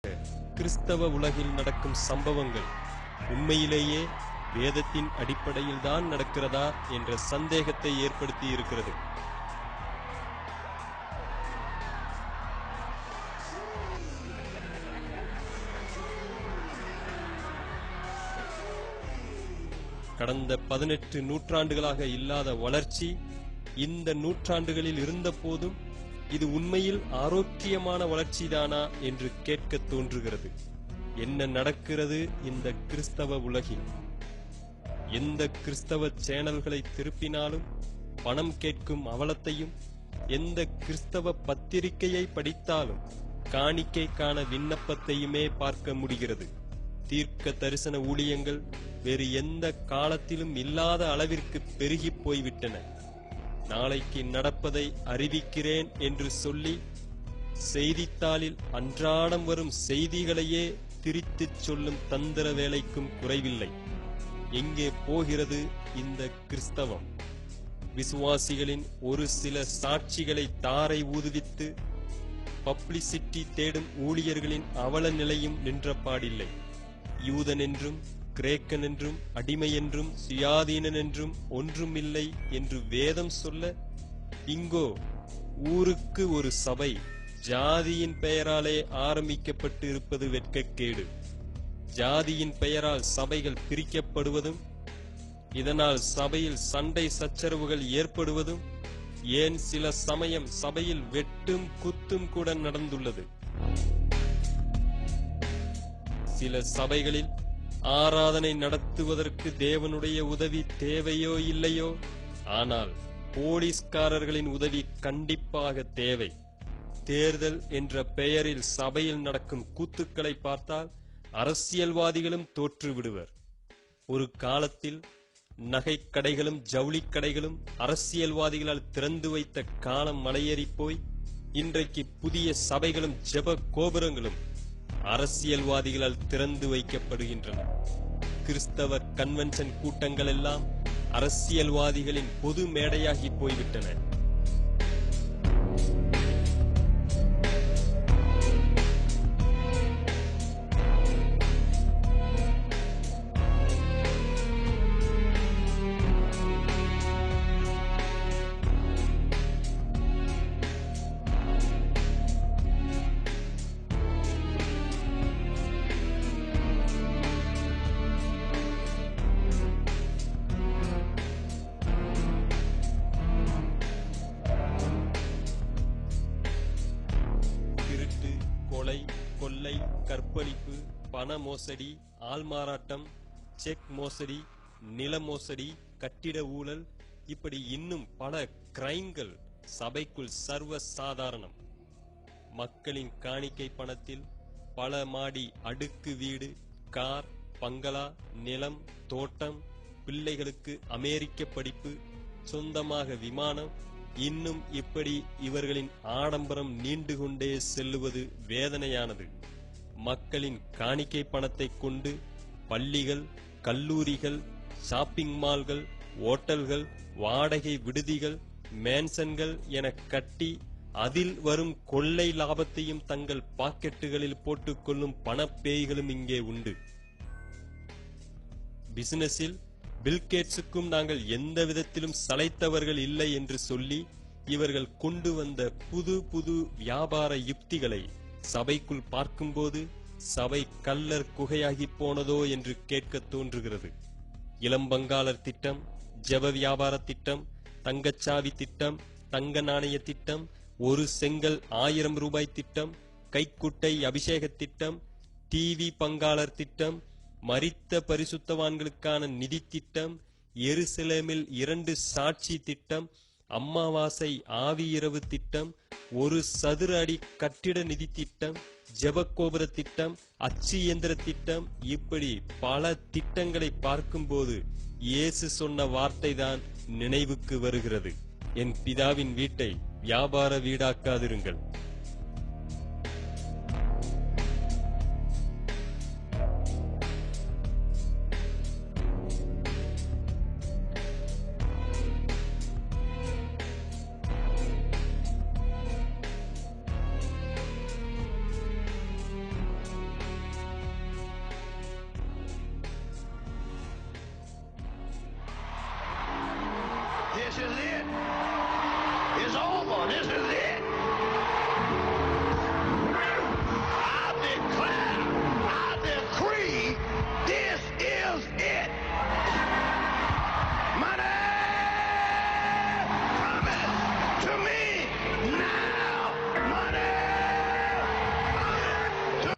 கிறிஸ்தவ உலகில் நடக்கும் சம்பவங்கள் உண்மையிலேயே வேதத்தின் அடிப்படையில் தான் நடக்கிறதா என்ற சந்தேகத்தை ஏற்படுத்தி இருக்கிறது. கடந்த 18 நூற்றாண்டுகளாக இல்லாத வளர்ச்சி இந்த நூற்றாண்டுகளில் இருந்த போதும் இது உண்மையில் ஆரோக்கியமான வளர்ச்சிதானா என்று கேட்க தோன்றுகிறது. என்ன நடக்கிறது இந்த கிறிஸ்தவ உலகில்? எந்த கிறிஸ்தவ சேனல்களை திருப்பினாலும் பணம் கேட்கும் அவலத்தையும், எந்த கிறிஸ்தவ பத்திரிகையை படித்தாலும் காணிக்கைக்கான விண்ணப்பத்தையுமே பார்க்க முடிகிறது. தீர்க்க தரிசன ஊழியங்கள் வேறு எந்த காலத்திலும் இல்லாத அளவிற்கு பெருகி போய்விட்டன. நாளைக்கு நடப்பதை அறிவிக்கிறேன் என்று சொல்லி செய்தித்தாளில் அன்றாடம் வரும் செய்திகளையே திரித்துச் சொல்லும் தந்திர வேலைக்கும் குறைவில்லை. எங்கே போகிறது இந்த கிறிஸ்தவம்? விசுவாசிகளின் ஒரு சில சாட்சிகளை தாரை ஊதுவித்து பப்ளிசிட்டி தேடும் ஊழியர்களின் அவல நிலையும் நின்றபாடில்லை. யூதன் என்றும் கிரேக்கன் என்றும் அடிமை என்றும் சுயாதீனன் என்றும் ஒன்றுமில்லை என்று வேதம் சொல்ல, இங்கோ ஊருக்கு ஒரு சபை ஜாதியின் பெயராலே ஆரம்பிக்கப்பட்டு இருப்பது வெட்கக்கேடு. ஜாதியின் பெயரால் சபைகள் பிரிக்கப்படுவதும், இதனால் சபையில் சண்டை சச்சரவுகள் ஏற்படுவதும், ஏன் சில சமயம் சபையில் வெட்டும் குத்தும் கூட நடந்துள்ளது. சில சபைகளில் ஆராதனை நடத்துவதற்கு தேவனுடைய உதவி தேவையோ இல்லையோ, ஆனால் போலீஸ்காரர்களின் உதவி கண்டிப்பாக தேவை. தேர்தல் என்ற பெயரில் சபையில் நடக்கும் கூத்துக்களை பார்த்தால் அரசியல்வாதிகளும் தோற்று விடுவர். ஒரு காலத்தில் நகைக் கடைகளும் ஜவுளிக் கடைகளும் அரசியல்வாதிகளால் திறந்து வைத்த காலம் மலையேறி போய் இன்றைக்கு புதிய சபைகளும் ஜெப கோபுரங்களும் அரசியல்வாதிகளால் திறந்து வைக்கப்படுகின்றன. கிறிஸ்தவ கன்வென்ஷன் கூட்டங்கள் எல்லாம் அரசியல்வாதிகளின் பொது மேடையாகி போய்விட்டன. கொலை, கொள்ளை, கற்பழிப்பு, பண மோசடி, ஆள்மாறாட்டம், செக் மோசடி, நில மோசடி, கட்டிட ஊழல், இப்படி இன்னும் பல கிரைம்கள் சபைக்குள் சர்வ சாதாரணம். மக்களின் காணிக்கை பணத்தில் பல மாடி அடுக்கு வீடு, கார், பங்களா, நிலம், தோட்டம், பிள்ளைகளுக்கு அமெரிக்க படிப்பு, சொந்தமாக விமானம், இன்னும் இப்படி இவர்களின் ஆடம்பரம் நீண்டு கொண்டே செல்லுவது வேதனையானது. மக்களின் காணிக்கை பணத்தை கொண்டு பள்ளிகள், கல்லூரிகள், ஷாப்பிங் மால்கள், ஓட்டல்கள், வாடகை விடுதிகள், மேன்சன்கள் என கட்டி அதில் வரும் கொள்ளை லாபத்தையும் தங்கள் பாக்கெட்டுகளில் போட்டுக்கொள்ளும் பணப்பேய்களும் இங்கே உண்டு. பிசினஸில் பில்கேட்ஸுக்கும் நாங்கள் எந்த விதத்திலும் சளைத்தவர்கள் இல்லை என்று சொல்லி இவர்கள் கொண்டு வந்த புது புது வியாபார யுக்திகளை சபைக்குள் பார்க்கும்போது சபை கல்லர் குகையாகி போனதோ என்று கேட்க தோன்றுகிறது. இளம்பங்காளர் திட்டம், ஜெப வியாபார திட்டம், தங்கச்சாவி திட்டம், தங்க நாணய திட்டம், ஒரு செங்கல் 1000 ரூபாய் திட்டம், கைக்குட்டை அபிஷேக திட்டம், டிவி பங்காளர் திட்டம், மரித்த பரிசுத்தவான்களுக்கான நிதி திட்டம், எருசலேமில் 2 சாட்சி திட்டம், அம்மாவாசை ஆவி இரவு திட்டம், ஒரு சதுர அடி கட்டிட நிதி திட்டம், ஜெபக்கோபுர திட்டம், அச்சு இயந்திர திட்டம், இப்படி பல திட்டங்களை பார்க்கும்போது இயேசு சொன்ன வார்த்தை தான் நினைவுக்கு வருகிறது. என் பிதாவின் வீட்டை வியாபார வீடாக்காதிருங்கள். This is it. It's over. This is it.